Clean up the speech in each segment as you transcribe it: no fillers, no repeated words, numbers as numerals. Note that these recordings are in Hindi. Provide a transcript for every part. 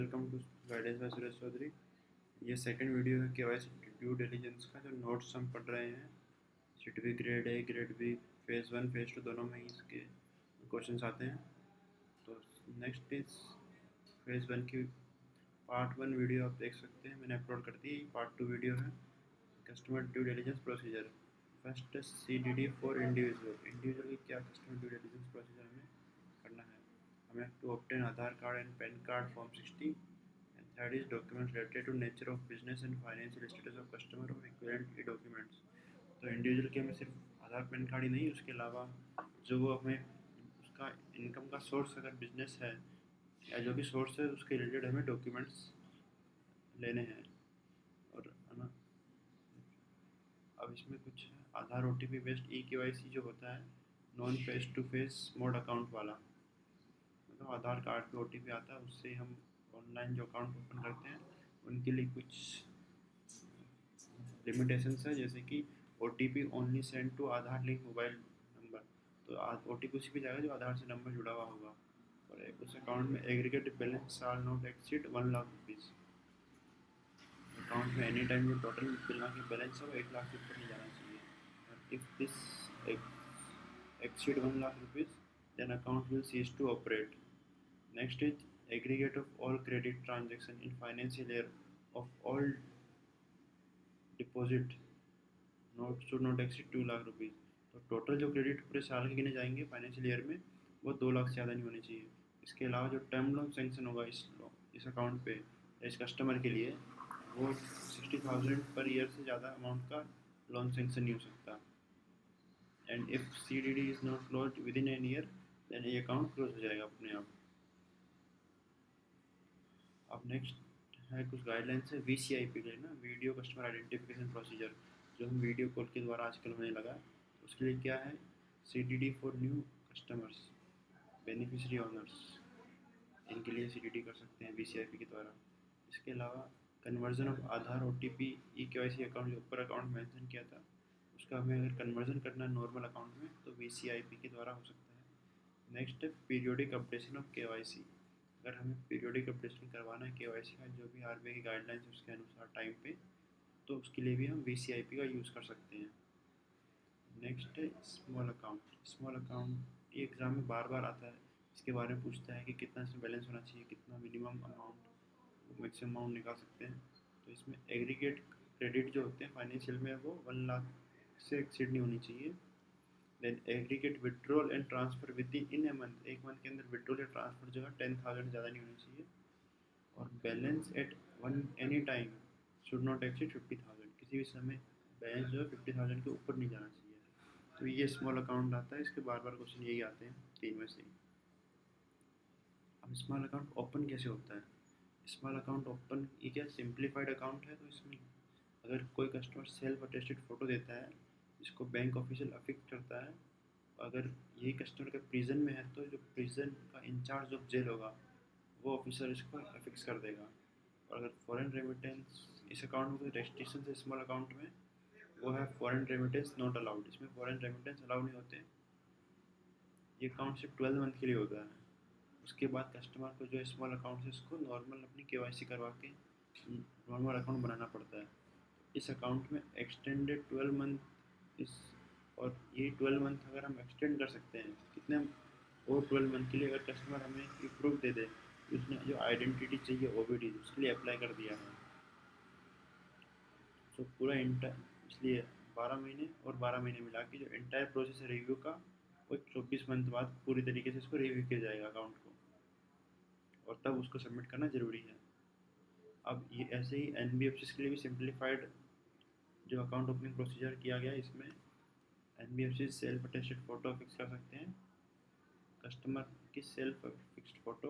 Welcome to guidance by Suresh Chaudhary. ये सेकंड वीडियो है केवाईसी ड्यू डिलीजेंस का, जो नोट्स हम पढ़ रहे हैं। सिटवी grade A grade B phase 1 phase 2 दोनों में ही इसके क्वेश्चंस आते हैं। तो नेक्स्ट इज फेज़ 1 की पार्ट 1 वीडियो आप देख सकते हैं, मैंने अपलोड कर दी। पार्ट 2 वीडियो है customer due diligence procedure. First CDD for individual की क्या कस्टमर ड्यू डिलीजेंस प्रोसीजर हमें करना है। हमें to obtain Aadhaar card and PAN card form 60 and third is documents related to nature of business and financial status of customer or equivalent documents। तो इंडिविजुअल के हमें सिर्फ आधार पैन कार्ड ही नहीं, उसके अलावा जो वो हमें उसका इनकम का सोर्स अगर बिजनेस है या जो भी सोर्स है उसके रिलेटेड हमें डॉक्यूमेंट्स लेने हैं। और है ना, अब इसमें कुछ आधार OTP बेस्ड eKYC जो होता है, non face to face mode account वाला, मतलब आधार कार्ड पे OTP आता है, उससे हम ऑनलाइन जो अकाउंट ओपन करते हैं उनके लिए कुछ लिमिटेशंस है, जैसे कि OTP only send to Aadhaar link mobile number. तो OTP उसी पे जाएगा जो आधार से नंबर जुड़ा हुआ होगा। और उस अकाउंट में aggregate balance shall not exceed 1 lakh rupees. Account में एनी टाइम जो टोटल मिलना की बैलेंस है वो 1 लाख से ऊपर नहीं जाना चाहिए। If this exceed 1 lakh rupees, then account will cease to operate. Next is aggregate of all credit transaction in financial year of all deposit note should not exceed 2 lakh rupees. तो टोटल जो क्रेडिट पूरे साल के गिने जाएंगे फाइनेंशियल ईयर में, वो 2 लाख से ज़्यादा नहीं होने चाहिए। इसके अलावा जो टर्म लोन सेंक्शन होगा इस अकाउंट पे या इस कस्टमर के लिए, वो 60,000 पर ईयर से ज़्यादा अमाउंट का लोन सेंक्शन नहीं हो सकता। And if CDD is not close within an year, then ये अकाउंट क्लोज हो जाएगा अपने आप। अब नेक्स्ट है कुछ गाइडलाइंस है VCIP के लिए ना, वीडियो कस्टमर आइडेंटिफिकेशन प्रोसीजर, जो हम वीडियो कॉल के द्वारा आजकल होने लगा। उसके लिए क्या है, CDD for new customers, beneficiary honours, इनके लिए CDD कर सकते हैं VCIP के द्वारा। इसके अलावा conversion of Aadhaar OTP eKYC account, जो ऊपर अकाउंट मेंशन किया था, उसका हमें अगर कन्वर्जन करना है नॉर्मल अकाउंट में तो VCIP के द्वारा हो सकता है। नेक्स्ट है पीरियोडिक अपडेशन ऑफ KYC। अगर हमें पीरियोडिक अपडेशन करवाना है KYC का, जो भी RBI की गाइडलाइंस है उसके अनुसार टाइम पे, तो उसके लिए भी हम VCIP का यूज़ कर सकते हैं। नेक्स्ट है स्मॉल अकाउंट। स्मॉल अकाउंट ये एग्ज़ाम में बार बार आता है, इसके बारे में पूछता है कि कितना इसमें बैलेंस होना चाहिए, कितना मिनिमम अमाउंट, मैक्सिमम अमाउंट निकाल सकते हैं। तो इसमें एग्रीगेट क्रेडिट जो होते हैं फाइनेंशियल में, वो 1 लाख से एक्सीड नहीं होनी चाहिए। Then aggregate withdrawal and transfer within a month, एक मंथ के अंदर विड्रॉल या ट्रांसफ़र जो है 10,000 ज़्यादा नहीं होनी चाहिए। और balance at one any time should not exceed 50,000, किसी भी समय बैलेंस जो है 50,000 के ऊपर नहीं जाना चाहिए। तो ये स्मॉल अकाउंट आता है, इसके बार बार क्वेश्चन यही आते हैं, तीन में से। अब स्मॉल अकाउंट ओपन कैसे होता है। स्मॉल अकाउंट ओपन ये क्या सिंप्लीफाइड अकाउंट है, तो इसमें अगर कोई कस्टमर सेल्फ अटेस्टेड फ़ोटो देता है, इसको बैंक ऑफिशियल अफिक्स करता है। अगर यही कस्टमर का प्रिजन में है, तो जो प्रिजन का इंचार्ज ऑफ जेल होगा वो ऑफिसर इसको अफिक्स कर देगा। और अगर फॉरेन रेमिटेंस, इस अकाउंट में कोई रेस्ट्रिक्शन है स्मॉल अकाउंट में, वो है फॉरेन रेमिटेंस नॉट अलाउड। इसमें फॉरेन रेमिटेंस अलाउ नहीं होते। ये अकाउंट सिर्फ 12 मंथ के लिए होता है। उसके बाद कस्टमर को जो स्मॉल अकाउंट है उसको नॉर्मल अपनी KYC करवा के नॉर्मल अकाउंट बनाना पड़ता है। इस अकाउंट में एक्सटेंडेड 12 मंथ इस, और ये 12 मंथ अगर हम एक्सटेंड कर सकते हैं कितने, और 12 मंथ के लिए अगर कस्टमर हमें ये प्रूफ दे दे कि उसने जो आइडेंटिटी चाहिए OBD उसके लिए अप्लाई कर दिया है, तो पूरा इंटर, इसलिए 12 महीने और 12 महीने मिला के जो इंटायर प्रोसेस है रिव्यू का, वो 24 मंथ बाद पूरी तरीके से इसको रिव्यू किया जाएगा अकाउंट को, और तब उसको सबमिट करना ज़रूरी है। अब ये ऐसे ही NBFCs के लिए भी सिंप्लीफाइड जो अकाउंट ओपनिंग प्रोसीजर किया गया है, इसमें NBFC self attested photo fix कर सकते हैं, कस्टमर की सेल्फ फिक्स्ड फ़ोटो,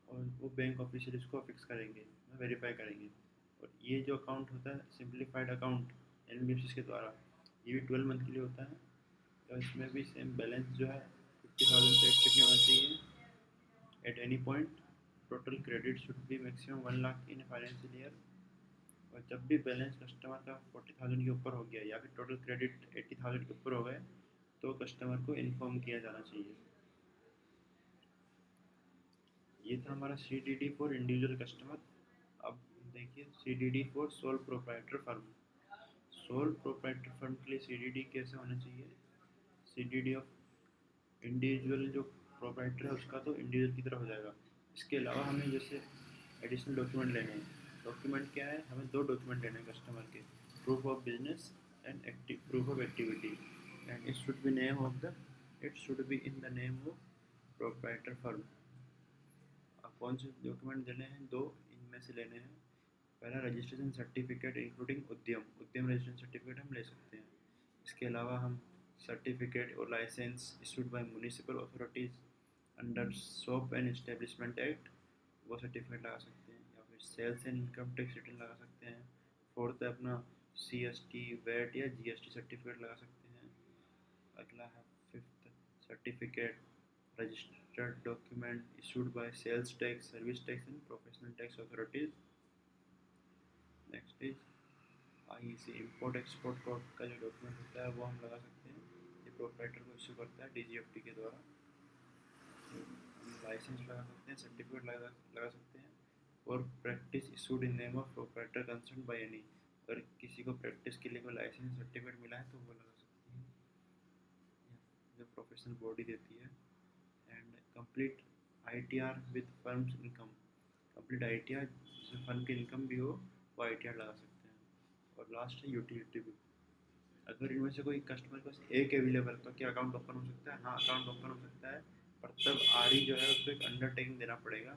और वो बैंक ऑफिशियल इसको फिक्स करेंगे, वेरीफाई करेंगे। और ये जो अकाउंट होता है सिंप्लीफाइड अकाउंट NBFC के द्वारा, ये भी 12 मंथ के लिए होता है। तो इसमें भी सेम बैलेंस जो है 50,000 से एक्सेड नहीं होना चाहिए at any point. Total credit should be maximum 1 lakh in financial year. और जब भी बैलेंस कस्टमर का 40,000 के ऊपर हो गया या फिर टोटल क्रेडिट 80,000 के ऊपर हो गए, तो कस्टमर को इन्फॉर्म किया जाना चाहिए। ये था हमारा CDD फॉर इंडिविजुअल कस्टमर। अब देखिए CDD for sole proprietor firm. Sole proprietor firm के लिए CDD कैसे होना चाहिए? CDD ऑफ इंडिविजुअल जो प्रोप्राइटर है उसका तो इंडिविजुअल की तरह हो जाएगा। इसके अलावा हमें जैसे एडिशनल डॉक्यूमेंट लेने हैं। डॉक्यूमेंट क्या है? हमें दो डॉक्यूमेंट लेने हैं कस्टमर के, proof of business and proof of activity, and it should be in the name of proprietor firm. अब कौन से डॉक्यूमेंट लेने हैं? दो इनमें से लेने हैं। पहला रजिस्ट्रेशन सर्टिफिकेट इंक्लूडिंग उद्यम, उद्यम रजिस्ट्रेशन सर्टिफिकेट हम ले सकते हैं। इसके अलावा हम सर्टिफिकेट और licence issued by municipal authorities under shop and establishment act, वो सर्टिफिकेट लगा सकते हैं। या फिर sales and income tax return लगा सकते हैं। फोर्थ है अपना CST वैट या GST सर्टिफिकेट लगा सकते हैं। अगला है fifth certificate registered document issued by sales tax, service tax and professional tax authorities. Next is IEC import export code का जो डॉक्यूमेंट होता है वो हम लगा सकते हैं। ये प्रोप्राइटर को इशू करता है DGFT के द्वारा। हम लाइसेंस लगा सकते हैं, सर्टिफिकेट लगा सकते हैं। और practice issued in name of proprietor concern by any, अगर किसी को प्रैक्टिस के लिए कोई लाइसेंस सर्टिफिकेट मिला है तो वो लगा सकते हैं, जो प्रोफेशनल बॉडी देती है। And complete ITR with firms income, complete ITR जिसमें फर्म की इनकम भी हो वो ITR लगा सकते हैं। और लास्ट है यूटिलिटी बिल। अगर इनमें से कोई कस्टमर के पास एक अवेलेबल तो क्या अकाउंट ओपन हो सकता है? हाँ, अकाउंट ओपन हो सकता है, पर तब RE जो है उसको एक अंडरटेकिंग देना पड़ेगा,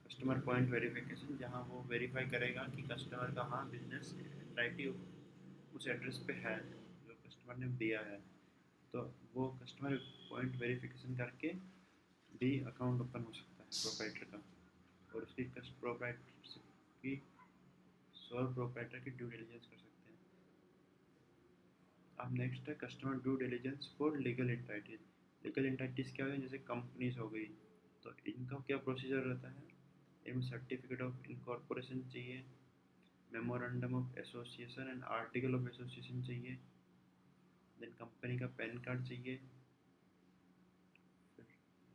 कस्टमर पॉइंट वेरिफिकेशन, जहाँ वो वेरीफाई करेगा कि कस्टमर का हाँ बिजनेस राइट उस एड्रेस पे है जो कस्टमर ने दिया है। तो वो कस्टमर पॉइंट वेरिफिकेशन करके भी अकाउंट ओपन हो सकता है प्रोप्राइटर का, और उसकी प्रोप्राइटर की सोल प्रोप्राइटर की ड्यू डिलिजेंस कर सकते हैं। अब नेक्स्ट है customer due diligence for legal entities. Legal entities क्या है? जैसे कंपनीज हो गई, तो इनका क्या प्रोसीजर रहता है? इनमें सर्टिफिकेट ऑफ इनकॉर्पोरेशन चाहिए, memorandum of association and article of association चाहिए, देन कंपनी का पैन कार्ड चाहिए,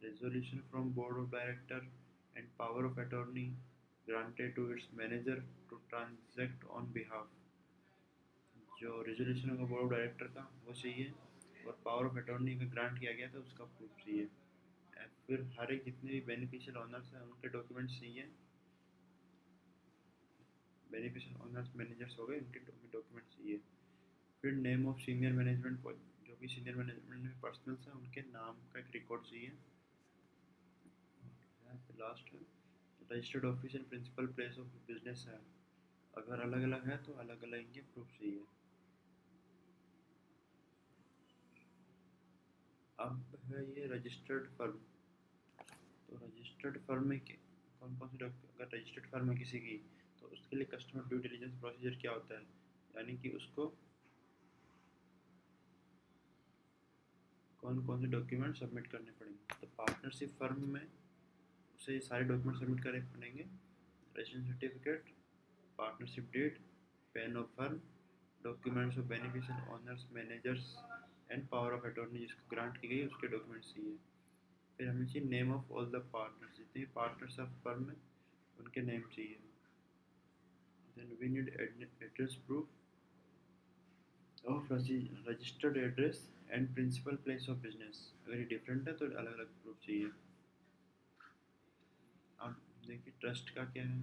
resolution from board of director and power of attorney granted to its manager to transact on behalf. जो रेजोल्यूशन होगा बोर्ड ऑफ डायरेक्टर का वो चाहिए, और पावर ऑफ अटॉर्नी का ग्रांट किया गया था उसका प्रूफ चाहिए। फिर हर एक जितने भी बेनिफिशियल ऑनर्स हैं उनके डॉक्यूमेंट्स चाहिए। बेनिफिशियल ऑनर्स मैनेजर्स हो गए, उनके डॉक्यूमेंट्स चाहिए। फिर नेम ऑफ सीनियर मैनेजमेंट, जो भी सीनियर मैनेजमेंट में पर्सनल्स हैं उनके नाम का एक रिकॉर्ड चाहिए। फिर लास्ट है registered office and principal place of business है, अगर अलग अलग है तो अलग अलग इनके प्रूफ चाहिए। अब है ये रजिस्टर्ड फर्म। तो रजिस्टर्ड फर्म में कौन कौन से अगर रजिस्टर्ड फर्म है किसी की, तो उसके लिए कस्टमर ड्यू डिलिजेंस प्रोसीजर क्या होता है? यानी कि उसको कौन कौन से डॉक्यूमेंट सबमिट करने पड़ेंगे। तो पार्टनरशिप फर्म में उसे सारे डॉक्यूमेंट सबमिट करने पड़ेंगे। Registration certificate, partnership deed, PAN of firm, documents of beneficial owners managers and power of attorney जिसको ग्रांट की गई उसके डॉक्यूमेंट्स चाहिए। फिर हमें चाहिए name of all the partners, जितने पार्टनर्स ऑफ फर्म में उनके नेम चाहिए। Then we need address proof of registered address and principal place of business, अगर ये डिफरेंट है तो अलग अलग प्रूफ चाहिए। अब देखिए ट्रस्ट का क्या है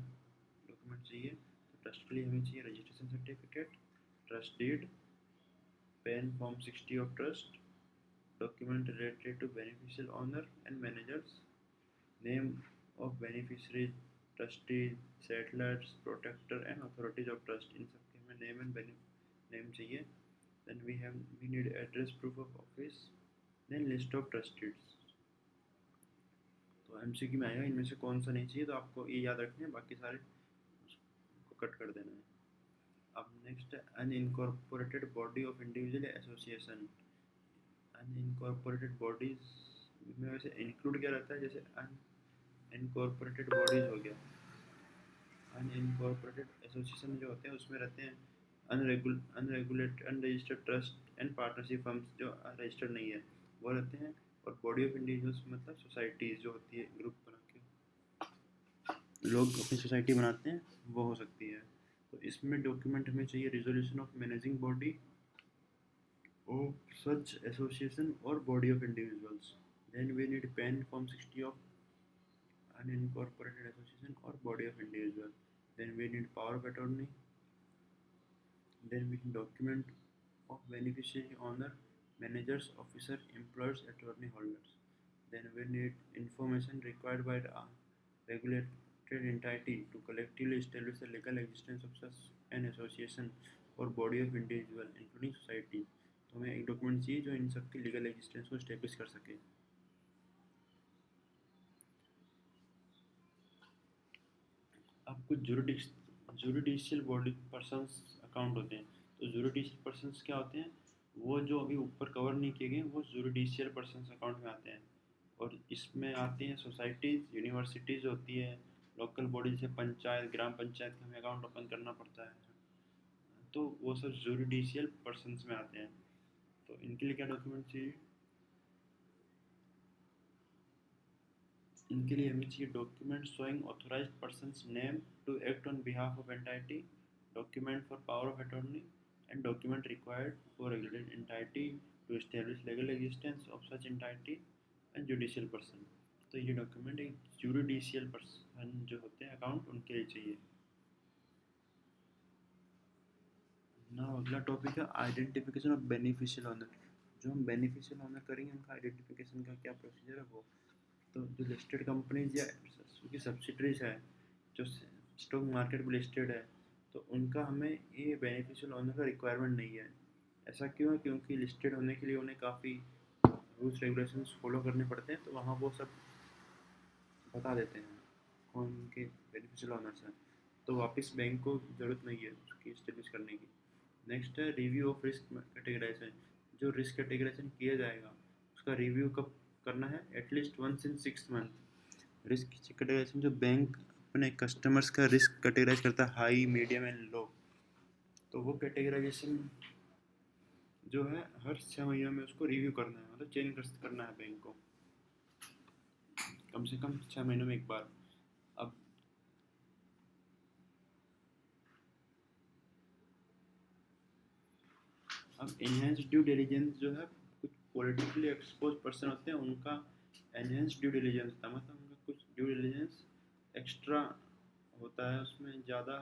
डॉक्यूमेंट चाहिए। तो ट्रस्ट के लिए हमें चाहिए registration certificate, trust deed, PAN form 60 of trust, document related to beneficial owner and managers, name of beneficiaries, trustees, settlers, protector and authorities of trust, इन सब के हमें नेम एंड नेम चाहिए। then we need address proof of office, then list of trustees। तो MCQ में आएगा इनमें से कौन सा नहीं चाहिए, तो आपको ये याद रखना है, बाकी सारे को कट कर देना है। अब नेक्स्ट है unincorporated body of individual association. Unincorporated bodies में वैसे इंक्लूड क्या रहता है? जैसे अनइनकॉर्पोरेटेड बॉडीज हो गया, अनइनकॉर्पोरेटेड एसोसिएशन जो होते हैं उसमें रहते हैं unregulated unregistered trust and partnership firms जो रजिस्टर्ड नहीं है वो रहते हैं। और बॉडी ऑफ इंडिविजुअल्स मतलब सोसाइटीज़ जो होती है ग्रुप बना के, लोग अपनी सोसाइटी बनाते हैं वो हो सकती है। तो इसमें डॉक्यूमेंट हमें चाहिए resolution of managing body of such association और body of individuals. Then we need PAN form 60 of unincorporated association or body of individual. Then we need power of attorney. Then we need document of beneficiary owner, managers, officer, employers, attorney holders. Then we need information required by the regulated entity to collectively establish the legal existence of such an association or body of individual, including society. तो हमें एक डॉक्यूमेंट चाहिए जो इन सब की लीगल एग्जिस्टेंस को इस्टेब्लिश कर सके। अब कुछ जुरिडिशियल बॉडी पर्सन्स अकाउंट होते हैं। तो जुरिडिशियल पर्सन्स क्या होते हैं? वो जो अभी ऊपर कवर नहीं किए गए वो जुरिडिशियल पर्सन्स अकाउंट में आते हैं। और इसमें आती हैं सोसाइटीज़, यूनिवर्सिटीज़ होती है, लोकल बॉडी जैसे पंचायत, ग्राम पंचायत का हमें अकाउंट ओपन करना पड़ता है। तो वो सब जुरिडिशियल पर्सन्स में आते हैं। तो इनके लिए क्या डॉक्यूमेंट चाहिए? इनके लिए हमें चाहिए document showing authorised persons name to act on behalf of entity, document for power of attorney, and document required for regulated entity to establish legal existence of such entity and judicial person। तो ये डॉक्यूमेंट एक जुडिशियल पर्सन जो होते हैं अकाउंट उनके लिए चाहिए ना। अगला टॉपिक है आइडेंटिफिकेशन ऑफ बेनिफिशियल ऑनर। जो हम बेनिफिशियल ऑनर करेंगे उनका आइडेंटिफिकेशन का क्या प्रोसीजर है वो। तो जो लिस्टेड कंपनीज या उसकी सब्सिडरीज है जो स्टॉक मार्केट में लिस्टेड है, तो उनका हमें ये बेनिफिशियल ऑनर का रिक्वायरमेंट नहीं है। ऐसा क्यों है? क्योंकि लिस्टेड होने के लिए उन्हें काफ़ी रूल्स रेगुलेशंस फॉलो करने पड़ते हैं, तो वहाँ वो सब बता देते हैं कौन उनके बेनिफिशियल ऑनर्स हैं। तो वापस बैंक को ज़रूरत नहीं है उसकी इस्टेब्लिश करने की। नेक्स्ट है रिव्यू ऑफ रिस्क कैटेगराइजेशन। जो रिस्क कैटेगराइजेशन किया जाएगा उसका रिव्यू कब करना है? At least 1 in 6 month। Risk categorisation जो बैंक अपने कस्टमर्स का रिस्क कैटेगराइज करता है हाई, मीडियम एंड लो, तो वो कैटेगराइजेशन जो है हर 6 महीनों में उसको रिव्यू करना है, मतलब चेंज करना है बैंक को कम से कम 6 महीनों में एक बार। अब एनहेंस ड्यू डिलिजेंस जो है, कुछ पॉलिटिकली एक्सपोज पर्सन होते हैं उनका एनहेंस ड्यू डिलिजेंस होता है, मतलब उनका कुछ ड्यू डिलिजेंस एक्स्ट्रा होता है, उसमें ज़्यादा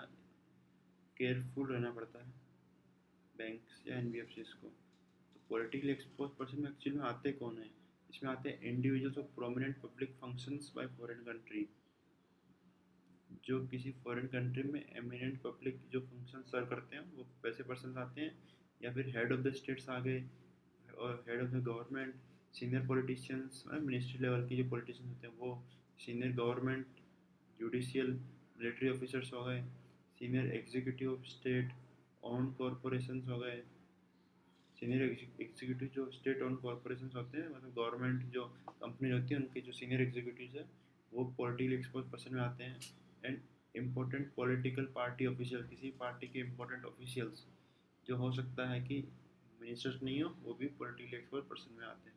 केयरफुल रहना पड़ता है बैंक्स या एनबीएफसीज को। तो पॉलिटिकली एक्सपोज पर्सन में एक्चुअली में आते कौन है? इसमें आते हैं individuals of prominent public functions bye foreign country. जो किसी फॉरेन कंट्री में एमिनेंट पब्लिक जो फंक्शन सर्व करते हैं वो वैसे पर्सन आते हैं, या फिर हेड ऑफ द स्टेट्स आ गए और head of the government, senior politicians, ministry level के जो पॉलिटिशियंस होते हैं वो, senior government, judicial, military officers हो गए, senior executive of state own corporations हो गए, सीनियर एग्जीक्यूटिव जो स्टेट ओन कॉरपोरेशंस होते हैं, मतलब गवर्नमेंट जो कंपनी होती है उनके जो सीनियर एग्जीक्यूटिव है वो पॉलिटिकली एक्सपोज पर्सन में आते हैं। And important political party official, किसी पार्टी के इम्पोर्टेंट ऑफिशियल्स जो हो सकता है कि मिनिस्टर्स नहीं हो, वो भी पॉलिटिकली एक्सपोज पर्सन में आते हैं।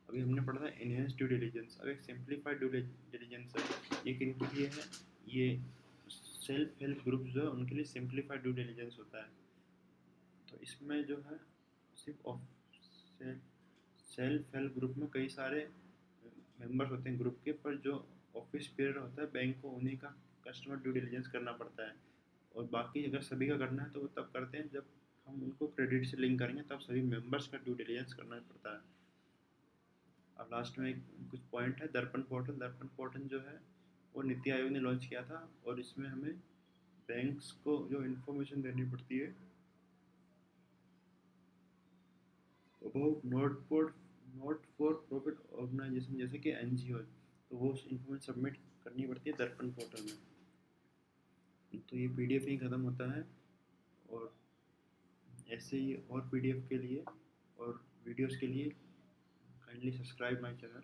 अभी हमने पढ़ा था एनहेंस ड्यू डिलिजेंस। अब एक सिंप्लीफाइड ड्यू डिलिजेंस है, ये किन के लिए है? ये सेल्फ हेल्प ग्रुप जो है उनके लिए सिंप्लीफाइड ड्यू डिलिजेंस होता है। तो इसमें जो है सिर्फ सेल्फ हेल्प ग्रुप में कई सारे मेंबर्स होते हैं ग्रुप के, पर जो ऑफिस पीरियड होता है बैंक को उन्हीं का कस्टमर ड्यू डिलिजेंस करना पड़ता है। और बाकी अगर सभी का करना है तो वो तब करते हैं जब हम उनको क्रेडिट से लिंक करेंगे, तब सभी मेंबर्स का ड्यू डिलिजेंस करना पड़ता है। अब लास्ट में कुछ पॉइंट है दर्पण पोर्टल। दर्पण पोर्टल जो है वो नीति आयोग ने लॉन्च किया था, और इसमें हमें बैंक्स को जो इन्फॉर्मेशन देनी पड़ती है about not for profit organisation जैसे कि एनजीओ, तो वो इन्फॉर्मेशन सबमिट करनी पड़ती है दर्पण पोर्टल में। तो ये पीडीएफ ही ख़त्म होता है, और ऐसे ही और पीडीएफ के लिए और वीडियोस के लिए काइंडली सब्सक्राइब माय चैनल।